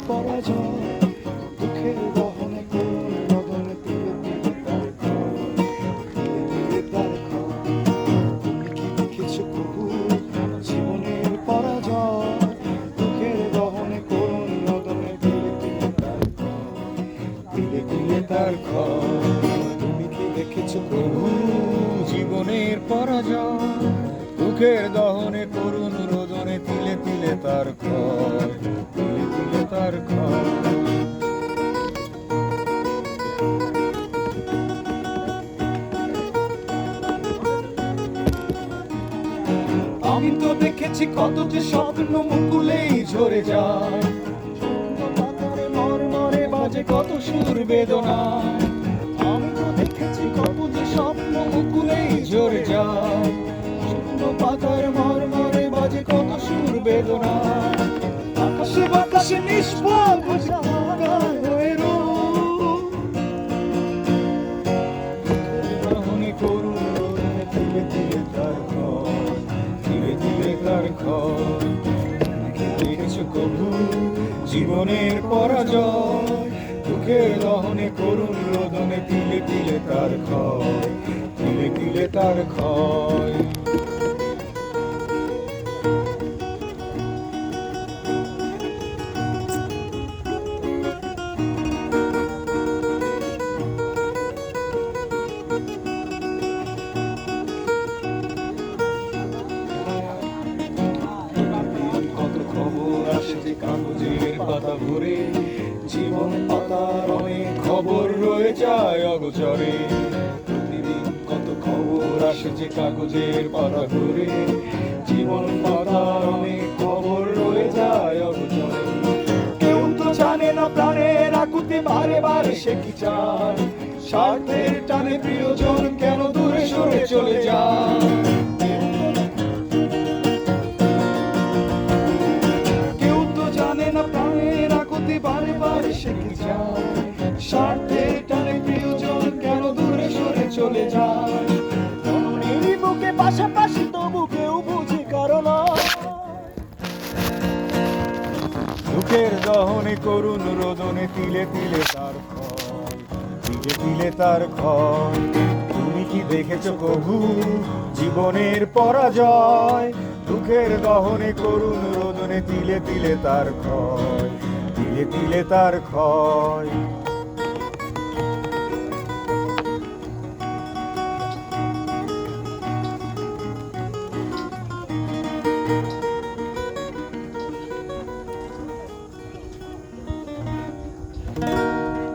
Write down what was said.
পরাজয়, দুঃখের দহনে করুণ রোদনে তিলে তিলে তার ক্ষয়, তিলে তিলে তার ক্ষয়। তুমি কি দেখেছো প্রভু জীবনের পরাজয়, দুঃখের দহনে করুণ রোদনে তিলে তিলে তার ক্ষয়, তিলে তিলে তার ক্ষয়। তুমি কি দেখেছো প্রভু জীবনের পরাজয়, দুঃখের দহনে করুণ রোদনে তিলে তিলে তার ক্ষয়, তিলে তিলে তার ক্ষয়। আমি তো দেখেছি কত যে স্বপ্ন মুকুলেই ঝরে যায়, পাতারে মরমরে বাজে কত সুর বেদনায়। আমি তো দেখেছি কত যে স্বপ্ন মুকুলেই ঝরে যায়, শূন্য পাতার মরমরে বাজে কত সুর বেদনায়। আকাশে বাতাসে নিষ্ফল হয়ে রোদনে করুণ রোদনে তিলে তিলে তার ক্ষয়, তিলে তিলে তার ক্ষয়। দেখেছো কবু জীবনের পরাজয়, দুঃখের দহনে করুণ রোদনে তিলে তিলে তার ক্ষয়, তিলে তিলে তার ক্ষয়। কাগজের পাতা ভরে জীবন পাতার অনেক খবর রয়ে যায় অগোচরে। প্রতিদিন কত খবর আসে যে কাগজের পাতা ভরে জীবন পাতার অনেক খবর রয়ে যায় অগোচরে। কেউ তো জানে না প্রাণের আকুতি বারে বারে সে কি চায়, স্বার্থের টানে প্রিয়জন কেন দূরে সরে চলে যায়। বারে বারে সে কি চায়, স্বার্থের টানে প্রিয়জন কেন দূরে সরে চলে যায়। জননীর বুকে পাশাপাশি তবু কেউ বুঝে কারণ দুঃখের দহনে করুণ রোদনে তিলে তিলে তার ক্ষয়, তিলে তিলে তার ক্ষয়। তুমি কি দেখেছো কবু জীবনের পরাজয়, দুঃখের দহনে করুণ রোদনে তিলে তিলে তার ক্ষয়, তিলে তিলে তার ক্ষয়।